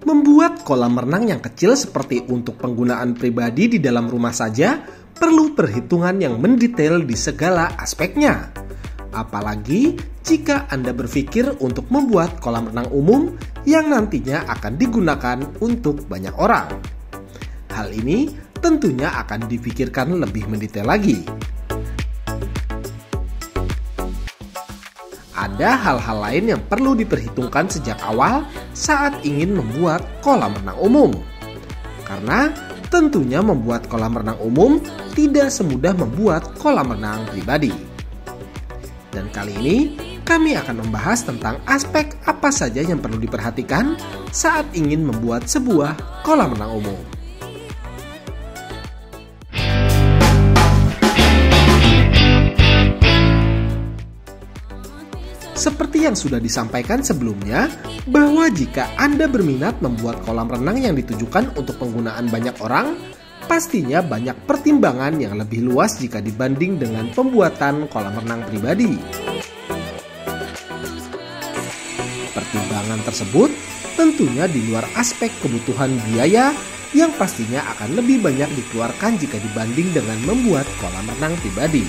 Membuat kolam renang yang kecil seperti untuk penggunaan pribadi di dalam rumah saja perlu perhitungan yang mendetail di segala aspeknya. Apalagi jika Anda berpikir untuk membuat kolam renang umum yang nantinya akan digunakan untuk banyak orang. Hal ini tentunya akan dipikirkan lebih mendetail lagi. Ada hal-hal lain yang perlu diperhitungkan sejak awal saat ingin membuat kolam renang umum. Karena tentunya membuat kolam renang umum tidak semudah membuat kolam renang pribadi. Dan kali ini kami akan membahas tentang aspek apa saja yang perlu diperhatikan saat ingin membuat sebuah kolam renang umum. Seperti yang sudah disampaikan sebelumnya, bahwa jika Anda berminat membuat kolam renang yang ditujukan untuk penggunaan banyak orang, pastinya banyak pertimbangan yang lebih luas jika dibanding dengan pembuatan kolam renang pribadi. Pertimbangan tersebut tentunya di luar aspek kebutuhan biaya yang pastinya akan lebih banyak dikeluarkan jika dibanding dengan membuat kolam renang pribadi.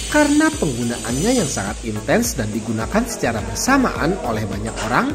Karena penggunaannya yang sangat intens dan digunakan secara bersamaan oleh banyak orang,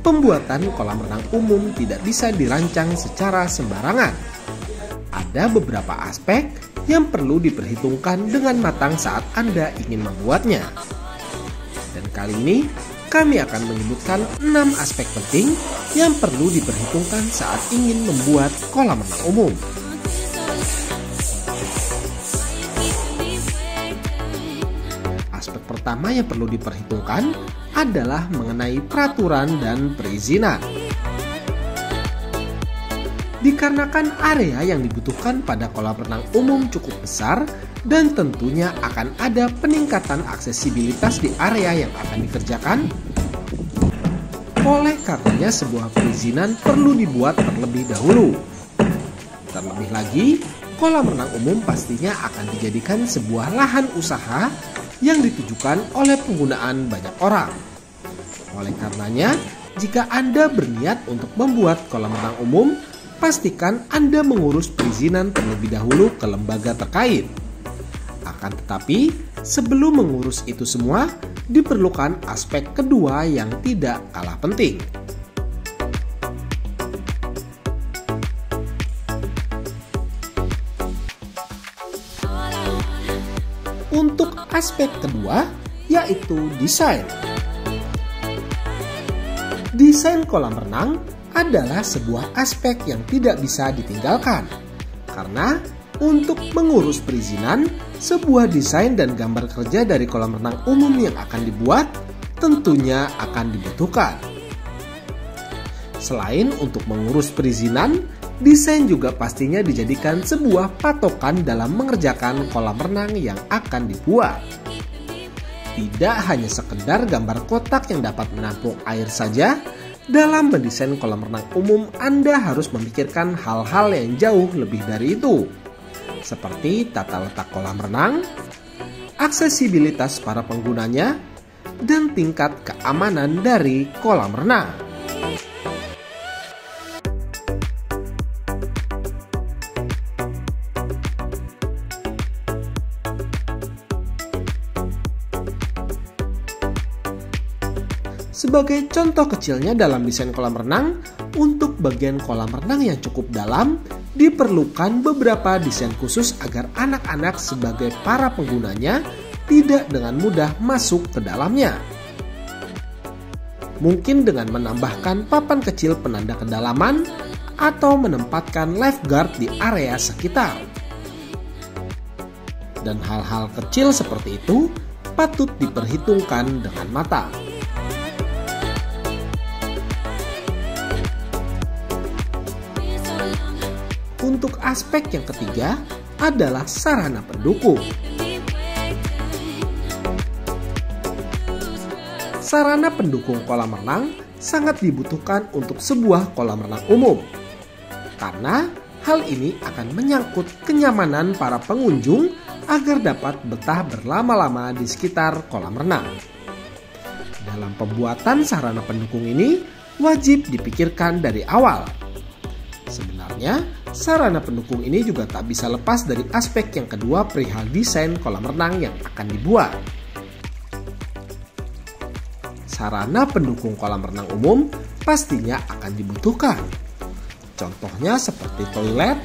pembuatan kolam renang umum tidak bisa dirancang secara sembarangan. Ada beberapa aspek yang perlu diperhitungkan dengan matang saat Anda ingin membuatnya. Dan kali ini kami akan menyebutkan 6 aspek penting yang perlu diperhitungkan saat ingin membuat kolam renang umum. Aspek pertama yang perlu diperhitungkan adalah mengenai peraturan dan perizinan. Dikarenakan area yang dibutuhkan pada kolam renang umum cukup besar dan tentunya akan ada peningkatan aksesibilitas di area yang akan dikerjakan, oleh karenanya sebuah perizinan perlu dibuat terlebih dahulu. Terlebih lagi, kolam renang umum pastinya akan dijadikan sebuah lahan usaha yang ditujukan oleh penggunaan banyak orang. Oleh karenanya, jika Anda berniat untuk membuat kolam renang umum, pastikan Anda mengurus perizinan terlebih dahulu ke lembaga terkait. Akan tetapi, sebelum mengurus itu semua, diperlukan aspek kedua yang tidak kalah penting. Untuk aspek kedua, yaitu desain. Desain kolam renang adalah sebuah aspek yang tidak bisa ditinggalkan. Karena untuk mengurus perizinan, sebuah desain dan gambar kerja dari kolam renang umum yang akan dibuat tentunya akan dibutuhkan. Selain untuk mengurus perizinan, desain juga pastinya dijadikan sebuah patokan dalam mengerjakan kolam renang yang akan dibuat. Tidak hanya sekedar gambar kotak yang dapat menampung air saja, dalam mendesain kolam renang umum Anda harus memikirkan hal-hal yang jauh lebih dari itu. Seperti tata letak kolam renang, aksesibilitas para penggunanya, dan tingkat keamanan dari kolam renang. Sebagai contoh kecilnya dalam desain kolam renang, untuk bagian kolam renang yang cukup dalam, diperlukan beberapa desain khusus agar anak-anak sebagai para penggunanya tidak dengan mudah masuk ke dalamnya. Mungkin dengan menambahkan papan kecil penanda kedalaman atau menempatkan lifeguard di area sekitar. Dan hal-hal kecil seperti itu patut diperhitungkan dengan matang. Untuk aspek yang ketiga adalah sarana pendukung. Sarana pendukung kolam renang sangat dibutuhkan untuk sebuah kolam renang umum. Karena hal ini akan menyangkut kenyamanan para pengunjung agar dapat betah berlama-lama di sekitar kolam renang. Dalam pembuatan sarana pendukung ini, wajib dipikirkan dari awal. Sebenarnya, sarana pendukung ini juga tak bisa lepas dari aspek yang kedua perihal desain kolam renang yang akan dibuat. Sarana pendukung kolam renang umum pastinya akan dibutuhkan. Contohnya seperti toilet,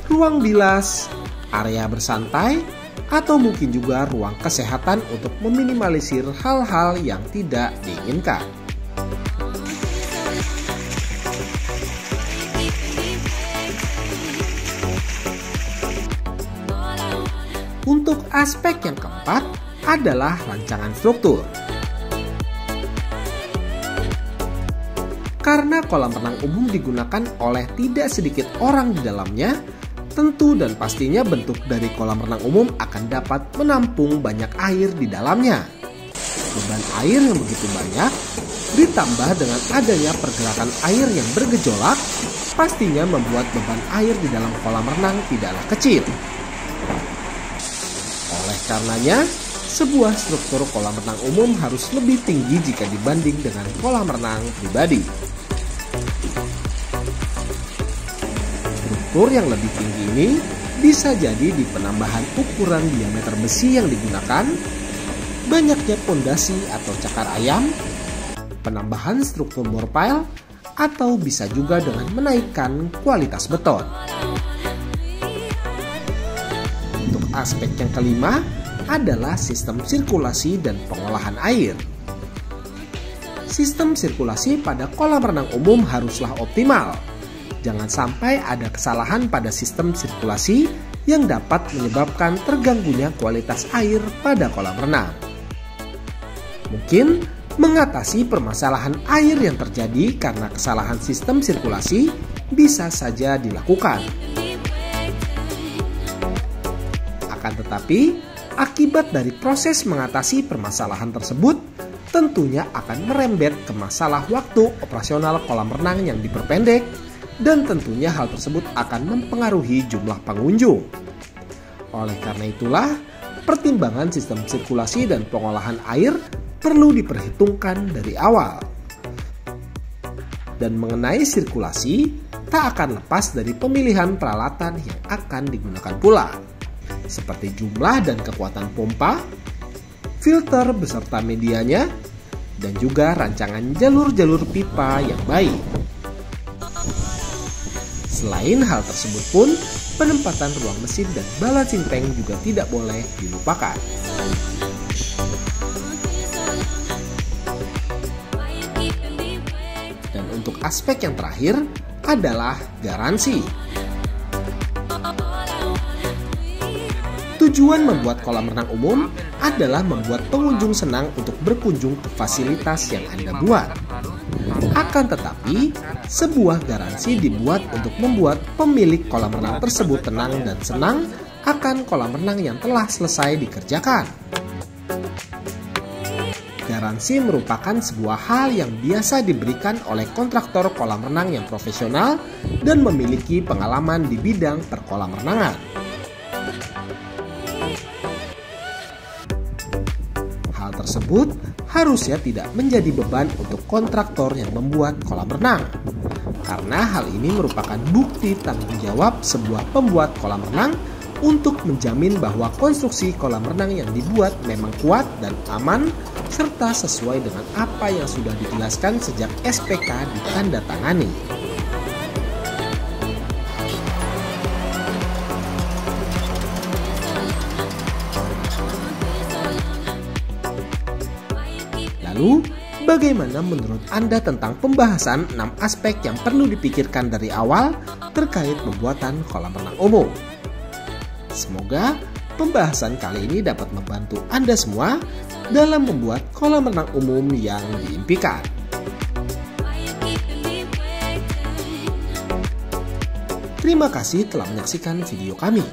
ruang bilas, area bersantai, atau mungkin juga ruang kesehatan untuk meminimalisir hal-hal yang tidak diinginkan. Untuk aspek yang keempat adalah rancangan struktur. Karena kolam renang umum digunakan oleh tidak sedikit orang di dalamnya, tentu dan pastinya bentuk dari kolam renang umum akan dapat menampung banyak air di dalamnya. Beban air yang begitu banyak, ditambah dengan adanya pergerakan air yang bergejolak, pastinya membuat beban air di dalam kolam renang tidaklah kecil. Oleh karenanya, sebuah struktur kolam renang umum harus lebih tinggi jika dibanding dengan kolam renang pribadi. Struktur yang lebih tinggi ini bisa jadi di penambahan ukuran diameter besi yang digunakan, banyaknya pondasi atau cakar ayam, penambahan struktur bore pile, atau bisa juga dengan menaikkan kualitas beton. Untuk aspek yang kelima adalah sistem sirkulasi dan pengolahan air. Sistem sirkulasi pada kolam renang umum haruslah optimal. Jangan sampai ada kesalahan pada sistem sirkulasi yang dapat menyebabkan terganggunya kualitas air pada kolam renang. Mungkin mengatasi permasalahan air yang terjadi karena kesalahan sistem sirkulasi bisa saja dilakukan. Akan tetapi, akibat dari proses mengatasi permasalahan tersebut tentunya akan merembet ke masalah waktu operasional kolam renang yang diperpendek, dan tentunya hal tersebut akan mempengaruhi jumlah pengunjung. Oleh karena itulah, pertimbangan sistem sirkulasi dan pengolahan air perlu diperhitungkan dari awal. Dan mengenai sirkulasi, tak akan lepas dari pemilihan peralatan yang akan digunakan pula, seperti jumlah dan kekuatan pompa, filter beserta medianya, dan juga rancangan jalur-jalur pipa yang baik. Selain hal tersebut pun, penempatan ruang mesin dan balancing tank juga tidak boleh dilupakan. Dan untuk aspek yang terakhir adalah garansi. Tujuan membuat kolam renang umum adalah membuat pengunjung senang untuk berkunjung ke fasilitas yang Anda buat. Akan tetapi, sebuah garansi dibuat untuk membuat pemilik kolam renang tersebut tenang dan senang akan kolam renang yang telah selesai dikerjakan. Garansi merupakan sebuah hal yang biasa diberikan oleh kontraktor kolam renang yang profesional dan memiliki pengalaman di bidang perkolam renangan. Hal tersebut harusnya tidak menjadi beban untuk kontraktor yang membuat kolam renang, karena hal ini merupakan bukti tanggung jawab sebuah pembuat kolam renang untuk menjamin bahwa konstruksi kolam renang yang dibuat memang kuat dan aman, serta sesuai dengan apa yang sudah dijelaskan sejak SPK ditandatangani. Lalu, bagaimana menurut Anda tentang pembahasan 6 aspek yang perlu dipikirkan dari awal terkait pembuatan kolam renang umum? Semoga pembahasan kali ini dapat membantu Anda semua dalam membuat kolam renang umum yang diimpikan. Terima kasih telah menyaksikan video kami.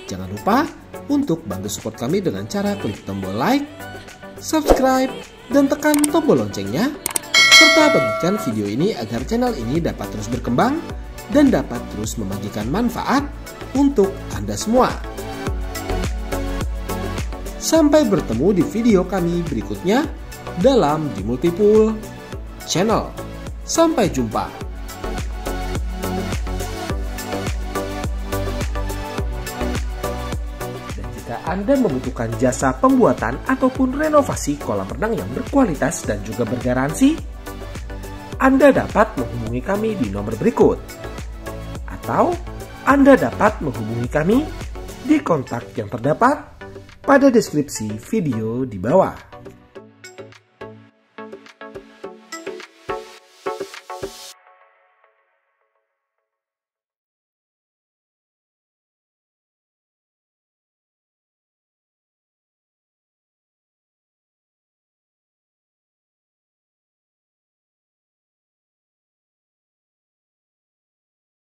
Jangan lupa untuk bantu support kami dengan cara klik tombol like, subscribe, dan tekan tombol loncengnya, serta bagikan video ini agar channel ini dapat terus berkembang dan dapat terus membagikan manfaat untuk Anda semua. Sampai bertemu di video kami berikutnya dalam The Multipool Channel. Sampai jumpa. Dan jika Anda membutuhkan jasa pembuatan ataupun renovasi kolam renang yang berkualitas dan juga bergaransi, Anda dapat menghubungi kami di nomor berikut. Atau Anda dapat menghubungi kami di kontak yang terdapat pada deskripsi video di bawah.